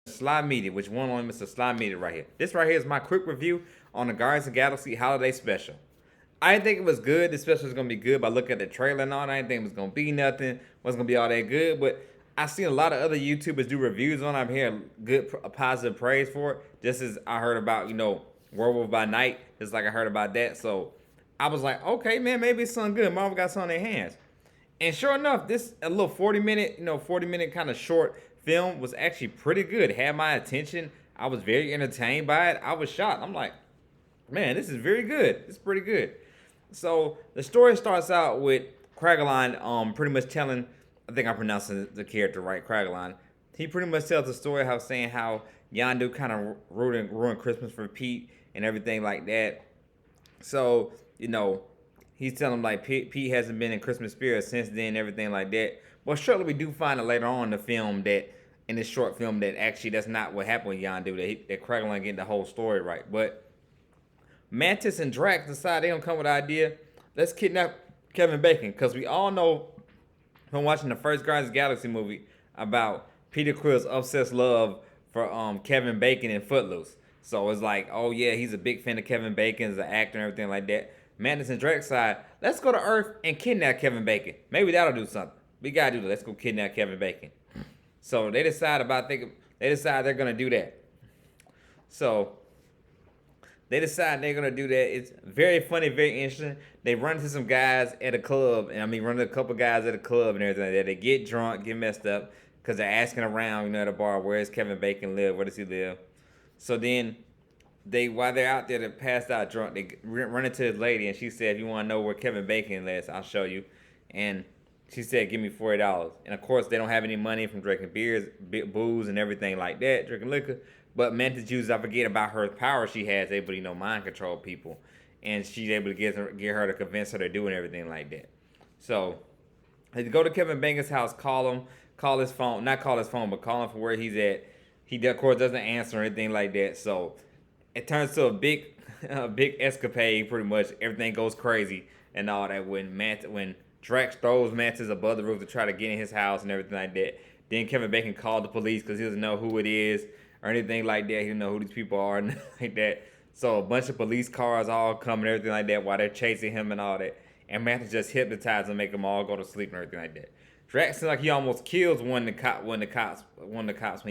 Sly Media, which one on Mr. Sly Media right here. This right here is my quick review on the Guardians of the Galaxy Holiday Special. I didn't think it was good. The special was gonna be good by looking at the trailer and all. I didn't think it was gonna be nothing. Wasn't gonna be all that good. But I seen a lot of other YouTubers do reviews on it. I'm hearing good, positive praise for it. Just as I heard about, Werewolf by Night. Just like I heard about that. So I was like, okay, man, maybe it's something good. Marvel got something in their hands. And sure enough, this a little 40-minute, 40-minute kind of short film was actually pretty good. Had my attention. I was very entertained by it. I was shocked. I'm like, man, this is very good. It's pretty good. So the story starts out with Cragaline, pretty much telling. I think I'm pronouncing the character right, Cragaline. He pretty much tells the story how saying how Yondu kind of ruined Christmas for Pete and everything like that. So he's telling him like Pete hasn't been in Christmas spirit since then, everything like that. But surely we do find it later on in the film that in this short film that actually that's not what happened with Yondu. That Cragaline getting the whole story right, but Mantis and Drax decide they don't come with the idea. Let's kidnap Kevin Bacon because we all know from watching the first Guardians of the Galaxy movie about Peter Quill's obsessed love for Kevin Bacon in Footloose. So it's like, oh yeah, he's a big fan of Kevin Bacon as an actor and everything like that. Mantis and Drax side, let's go to Earth and kidnap Kevin Bacon. Maybe that'll do something. We gotta do that. Let's go kidnap Kevin Bacon. So they decide they're gonna do that. So they decide they're gonna do that. It's very funny, very interesting. They run into some guys at a club, and run into a couple guys at a club and everything like that. They get drunk, get messed up, because they're asking around, at a bar, where does Kevin Bacon live? Where does he live? So then while they're out there, they're passed out drunk. They run into this lady, and she said, "If you want to know where Kevin Bacon lives, I'll show you." And she said, "Give me $40." And of course, they don't have any money from drinking beers, booze, and everything like that, drinking liquor. But Mantis uses, I forget about her power she has, able to mind control people, and she's able to get her to convince her to do and everything like that. So they go to Kevin Bacon's house, call his phone, not call his phone, but call him from where he's at. He of course doesn't answer or anything like that. So it turns to a big escapade. Pretty much everything goes crazy and all that when Drax throws Mantis above the roof to try to get in his house and everything like that. Then Kevin Bacon called the police because he doesn't know who it is or anything like that. He doesn't know who these people are and like that. So a bunch of police cars all come and everything like that while they're chasing him and all that. And Mantis just hypnotizes and make them all go to sleep and everything like that. Drax seems like he almost kills one of the cops when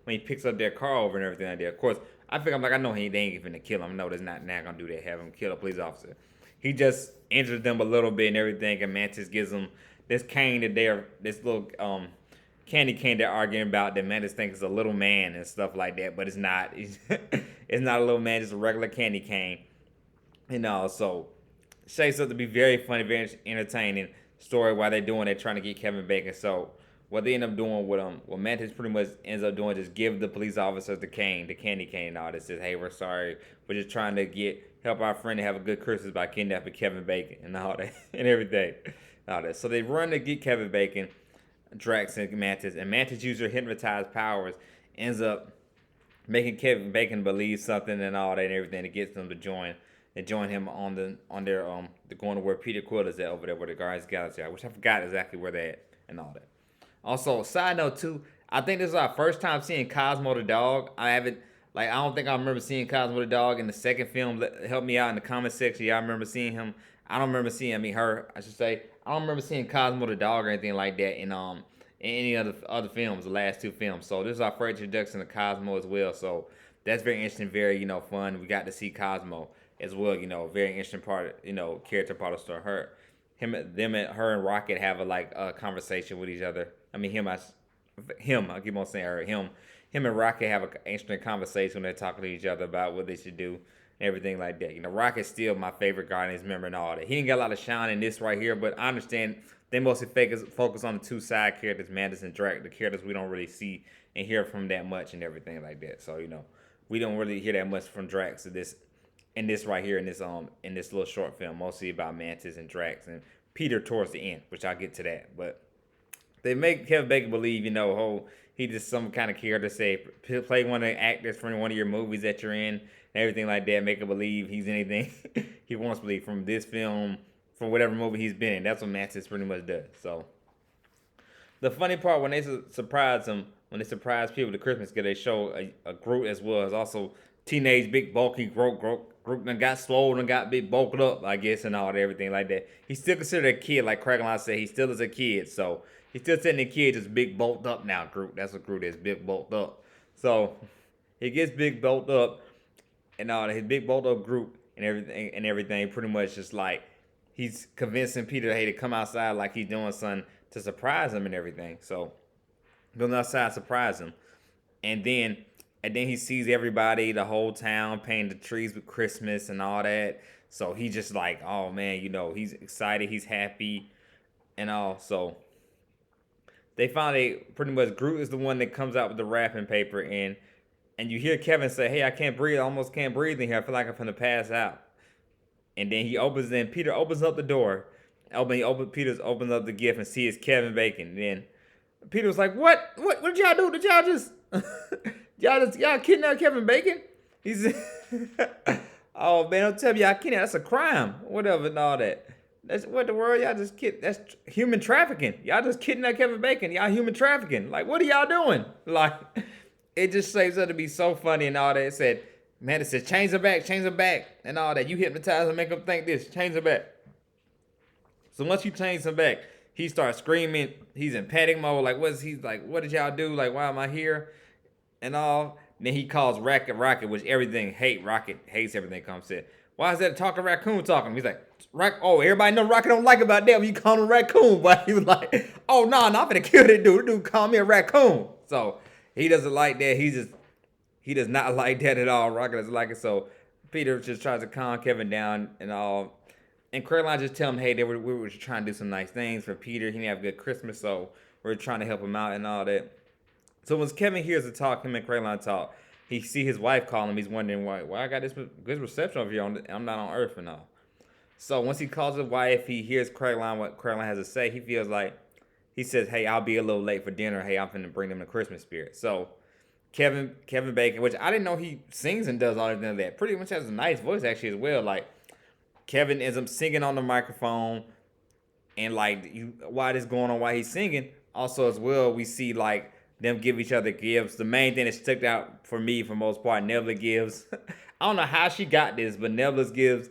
he picks up their car over and everything like that. Of course, I know they ain't gonna kill him. No, they're not gonna do that. Have him kill a police officer. He just injures them a little bit and everything, and Mantis gives them this cane this little candy cane they're arguing about that Mantis thinks is a little man and stuff like that, but it's not. It's not a little man, just a regular candy cane. So shapes up to be very funny, very entertaining story while they're trying to get Kevin Bacon. So what they end up doing with what Mantis pretty much ends up doing is give the police officers the candy cane and all this. Says, hey, we're sorry. We're just trying to help our friend to have a good Christmas by kidnapping Kevin Bacon and all that and everything. All that. So they run to get Kevin Bacon, Drax and Mantis uses her hypnotized powers, ends up making Kevin Bacon believe something and all that and everything to get them to join. They join him on their going to where Peter Quill is at over there where the Guardians of the Galaxy are, which I forgot exactly where they at and all that. Also, side note too, I think this is our first time seeing Cosmo the dog. I don't think I remember seeing Cosmo the dog in the second film. Help me out in the comment section. Y'all remember seeing him? I don't remember her, I should say. I don't remember seeing Cosmo the dog or anything like that in any other films, the last two films. So this is our first introduction to Cosmo as well. So that's very interesting, very fun. We got to see Cosmo as well. Very interesting part, character part of the story. Her and Rocket have a conversation with each other. I keep on saying her. Him and Rocket have an interesting conversation when they're talking to each other about what they should do and everything like that. Rocket's still my favorite Guardians member and all that. He didn't get a lot of shine in this right here, but I understand they mostly focus on the two side characters, Mantis and Drax, the characters we don't really see and hear from that much and everything like that. So we don't really hear that much from Drax in this right here in this little short film, mostly about Mantis and Drax and Peter towards the end, which I'll get to that. But they make Kevin Bacon believe, he just some kind of character, say play one of the actors from one of your movies that you're in and everything like that, make him believe he's anything he wants to believe from this film, from whatever movie he's been in. That's what Mantis pretty much does. So the funny part when they surprise him when they surprise people with the Christmas gift, they show a Groot as well as also teenage big bulky Groot and got swollen and got big bulked up, I guess, and all that, everything like that. He's still considered a kid, like Crackline said. He still is a kid, so he's still sitting a kid, just big bulked up now. Groot, that's what Groot is, big bulked up. So he gets big bulked up, and all his big bulked up Groot and everything. Pretty much just like he's convincing Peter, hey, to come outside like he's doing something to surprise him and everything. So goes outside, surprise him, and then he sees everybody, the whole town, painting the trees with Christmas and all that. So he just like, oh man, he's excited, he's happy, and all. So they finally, pretty much, Groot is the one that comes out with the wrapping paper, and you hear Kevin say, hey, I can't breathe, I almost can't breathe in here. I feel like I'm gonna pass out. And then Peter opens up the door. Peter opens up the gift and sees Kevin Bacon. And then Peter was like, what did y'all do? Did y'all just y'all kidnap Kevin Bacon? He's oh man, don't tell me y'all kidnap. That's a crime. Whatever and all that. That's what the world, y'all just that's human trafficking. Y'all just kidnap Kevin Bacon. Y'all human trafficking. Like, what are y'all doing? Like, it just saves up to be so funny and all that. It said, man, it said, change her back, and all that. You hypnotize and make them think this, change her back. So once you change him back, he starts screaming. He's in panic mode. Like, what did y'all do? Like, why am I here? And all. And then he calls Rocket, which Rocket hates everything comes in. Why is that a talking raccoon talking? He's like, everybody know Rocket don't like about that when you call him a raccoon. But he was like, oh, no, I'm gonna kill that dude. The dude called me a raccoon. So he doesn't like that. He does not like that at all. Rocket doesn't like it. So Peter just tries to calm Kevin down and all. And Caroline just tell him, hey, we were trying to do some nice things for Peter. He didn't have a good Christmas, so we're trying to help him out and all that. So when Kevin hears the talk, him and Caroline talk, he see his wife call him. He's wondering why I got this good reception over here. I'm not on Earth and all. So once he calls his wife, he hears what Caroline has to say. He feels like, he says, hey, I'll be a little late for dinner. Hey, I'm finna bring them the Christmas spirit. So Kevin Bacon, which I didn't know he sings and does all of that. Pretty much has a nice voice actually as well. Like, Kevin ends up singing on the microphone, and like why this going on, why he's singing. Also as well, we see like them give each other gifts. The main thing that stuck out for me for most part, Nebula gives. I don't know how she got this, but Nebula gives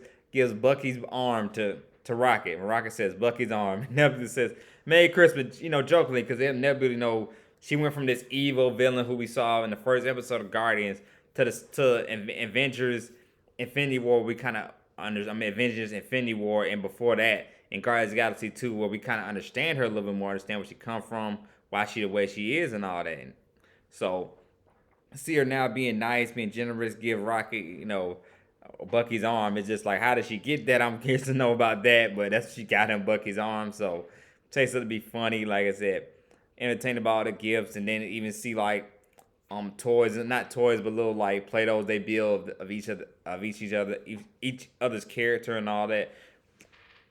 Bucky's arm to Rocket. And Rocket says Bucky's arm. Nebula says Merry Christmas, jokingly, because Nebula, she went from this evil villain who we saw in the first episode of Guardians to Avengers Infinity War. We kind of Avengers Infinity War, and before that in Guardians of the Galaxy 2, where we kind of understand her a little bit more, understand where she come from, why she the way she is and all that. And so see her now being nice, being generous, give Rocket, Bucky's arm. It's just like, how did she get that? I'm curious to know about that, but that's what she got him, Bucky's arm. So takes it to be funny, like I said, entertained about all the gifts, and then even see like toys, not toys, but little like Play-Dohs they build of each other's character and all that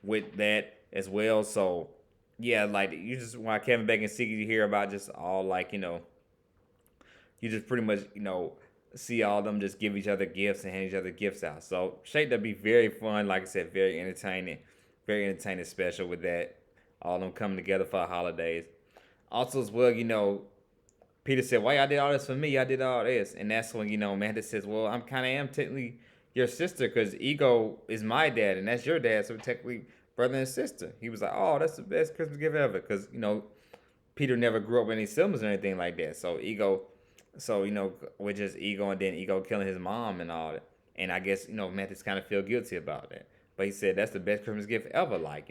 with that as well. So yeah, like you just while Kevin Bacon seeking you hear about just all like you just pretty much see all of them just give each other gifts and hand each other gifts out. So shaped to be very fun, like I said, very entertaining special with that. All of them coming together for the holidays. Also as well, Peter said, why y'all did all this for me? Y'all did all this. And that's when, Mantis says, well, I'm kind of am technically your sister because Ego is my dad and that's your dad. So technically brother and sister. He was like, oh, that's the best Christmas gift ever. Because, Peter never grew up with any siblings or anything like that. So with just Ego and then Ego killing his mom and all that. And I guess, Mantis kind of feel guilty about that. But he said, that's the best Christmas gift ever. Like,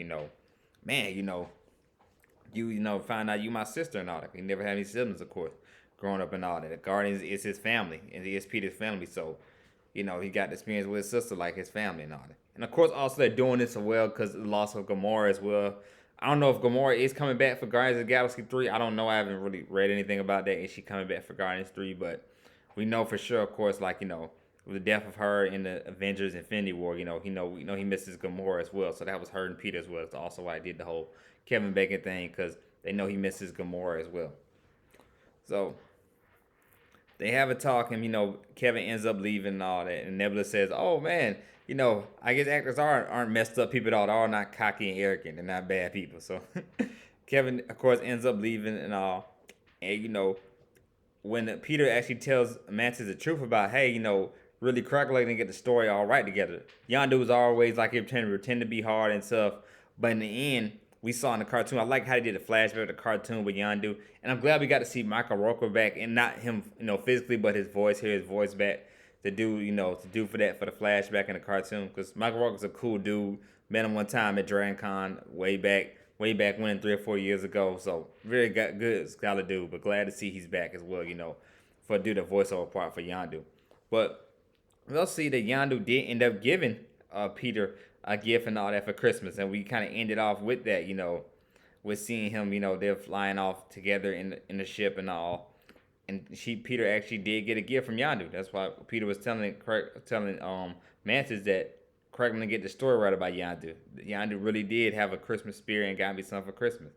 man, you find out you my sister and all that. He never had any siblings, of course, growing up and all that. The Guardians is his family, and he is Peter's family. So, he got the experience with his sister like his family and all that. And of course, also they're doing this as well because the loss of Gamora as well. I don't know if Gamora is coming back for Guardians of the Galaxy 3. I don't know. I haven't really read anything about that. Is she coming back for Guardians 3? But we know for sure, of course, like, with the death of her in the Avengers Infinity War, we know he misses Gamora as well. So that was her and Peter as well. That's also why I did the whole Kevin Bacon thing, because they know he misses Gamora as well. So they have a talk, and Kevin ends up leaving and all that. And Nebula says, "Oh man, I guess actors aren't messed up people at all. They're all not cocky and arrogant. They're not bad people." So Kevin, of course, ends up leaving and all. And when Peter actually tells Mantis the truth about, hey, really calculating to get the story all right together. Yondu was always like he pretend to be hard and stuff, but in the end, we saw in the cartoon. I like how they did a flashback of the cartoon with Yondu, and I'm glad we got to see Michael Rooker back, and not him, physically, but his voice, hear his voice back to do, for the flashback in the cartoon, because Michael Rooker's a cool dude. Met him one time at Dragon Con way back when 3 or 4 years ago. So very good scholar dude, but glad to see he's back as well, for do the voiceover part for Yondu. But we'll see that Yondu did end up giving Peter a gift and all that for Christmas, and we kind of ended off with that, with seeing him, they're flying off together in the ship and all. And Peter actually did get a gift from Yondu. That's why Peter was telling Mantis that correct me to get the story right about Yondu. Yondu really did have a Christmas spirit and got me something for Christmas.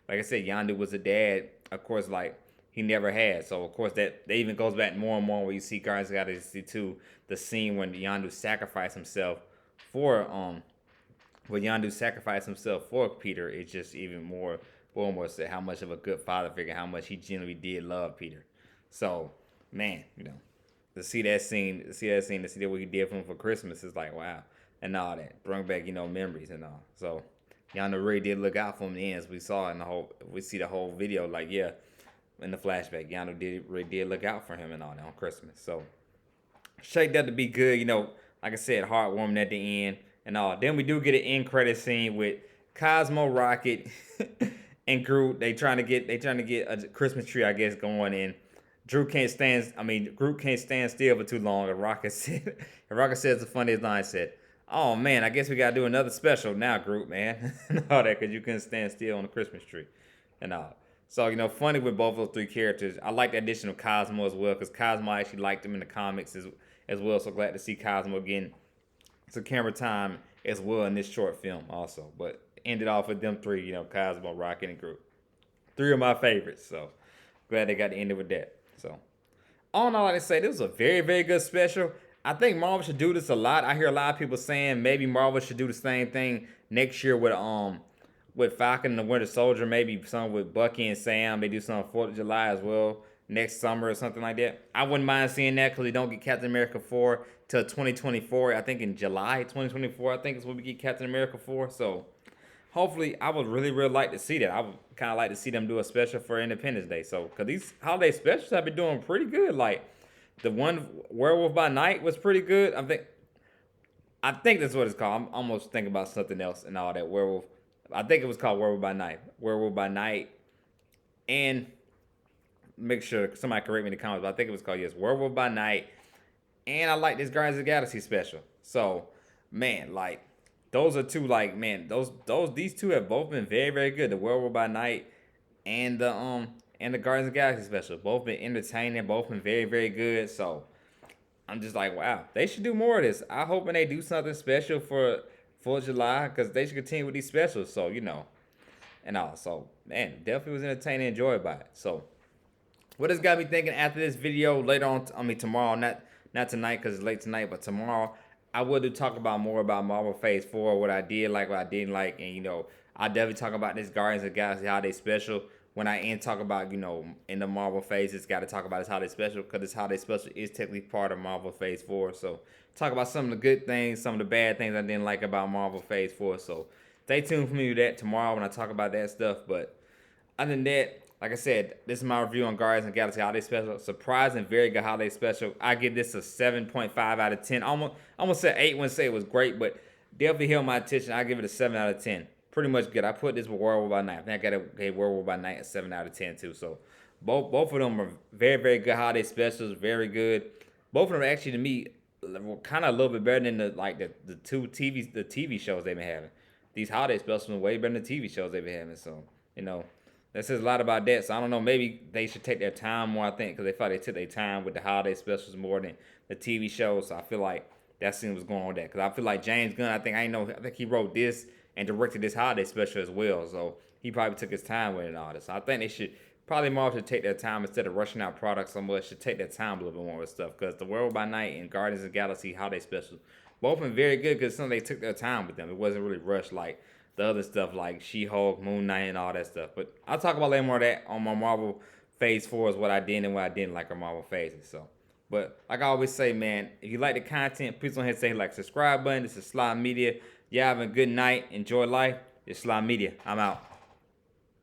Like I said, Yondu was a dad, of course, like he never had. So of course that even goes back more and more where you see Guardians of the Galaxy 2, the scene when Yondu sacrificed himself for Peter. It's just even more said how much of a good father figure, how much he genuinely did love Peter. So, man, to see that scene, to see what he did for him for Christmas is like, wow. And all that. Bring back, memories and all. So, Yondu really did look out for him in the end, as we saw we see the whole video, like, yeah, in the flashback, Yondu really did look out for him and all that on Christmas. So, shaped up to be good, like I said, heartwarming at the end and all. Then we do get an end credit scene with Cosmo, Rocket, and Groot. They trying to get a Christmas tree, I guess, going in. Groot can't stand still for too long. And Rocket says the funniest line, said, "Oh man, I guess we gotta do another special now, Groot, man." And all that, because you couldn't stand still on the Christmas tree and all. So, funny with both those three characters. I like the addition of Cosmo as well, because Cosmo actually liked him in the comics as well. So glad to see Cosmo getting some camera time as well in this short film also. But ended off with them three, Cosmo, Rocket, and Groot. Three of my favorites. So glad they got to end it with that. So, all in all, like I say, this was a very, very good special. I think Marvel should do this a lot. I hear a lot of people saying maybe Marvel should do the same thing next year with Falcon and the Winter Soldier, maybe some with Bucky and Sam. They do something 4th of July as well next summer or something like that. I wouldn't mind seeing that because we don't get Captain America 4 till 2024. I think in July 2024, I think is when we get Captain America 4. So, hopefully, I would really, really like to see that. I would kind of like to see them do a special for Independence Day. So, because these holiday specials have been doing pretty good. Like, the one Werewolf by Night was pretty good. I think that's what it's called. I'm almost thinking about something else and all that. Werewolf. I think it was called Werewolf by Night. Werewolf by Night. And make sure somebody correct me in the comments, but I think it was called, yes, Werewolf by Night. And I like this Guardians of the Galaxy special. So, man, like, those are two, like, man, these two have both been very, very good. The Werewolf by Night and the Guardians of the Galaxy special. Both been entertaining, both been very, very good. So I'm just like, wow, they should do more of this. I hoping they do something special for 4th of July, because they should continue with these specials. So, and all. So, man, definitely was entertaining and enjoyed by it. So, what has got me thinking after this video later on, tomorrow, not tonight because it's late tonight, but tomorrow, I will talk more about Marvel Phase 4, what I did like, what I didn't like, and, I'll definitely talk about this Guardians of the Galaxy Holiday Special. When I end talk about, in the Marvel Phase, it's got to talk about this Holiday Special, because this Holiday Special is technically part of Marvel Phase 4. So, talk about some of the good things, some of the bad things I didn't like about Marvel Phase 4. So, stay tuned for me with that tomorrow when I talk about that stuff. But, other than that, like I said, this is my review on Guardians of the Galaxy Holiday Special. Surprising, very good Holiday Special. I give this a 7.5 out of 10. Almost said 8 when say it was great, but definitely held my attention. I give it a 7 out of 10. Pretty much good. I put this with Werewolf by Night. I think I gave Werewolf by Night a 7 out of 10 too. So both of them are very, very good holiday specials. Very good. Both of them actually, to me, kind of a little bit better than the TV shows they've been having. These holiday specials are way better than the TV shows they've been having. So, that says a lot about that. So I don't know. Maybe they should take their time more, I think, because they thought they took their time with the holiday specials more than the TV shows. So I feel like that scene was going on with that. Because I feel like James Gunn, I think he wrote this and directed this holiday special as well. So he probably took his time with it and all this. So I think they should probably more should take their time instead of rushing out products so much. Should take their time a little bit more with stuff. Because the Werewolf by Night and Guardians of the Galaxy holiday specials both been very good, because some of they took their time with them. It wasn't really rushed like the other stuff like She-Hulk, Moon Knight, and all that stuff. But I'll talk about a little more of that on my Marvel Phase 4 is what I did and what I didn't like on Marvel phases. So, but like I always say, man, if you like the content, please don't hesitate to hit like subscribe button. This is Sly Media. Y'all have a good night. Enjoy life. It's Sly Media. I'm out.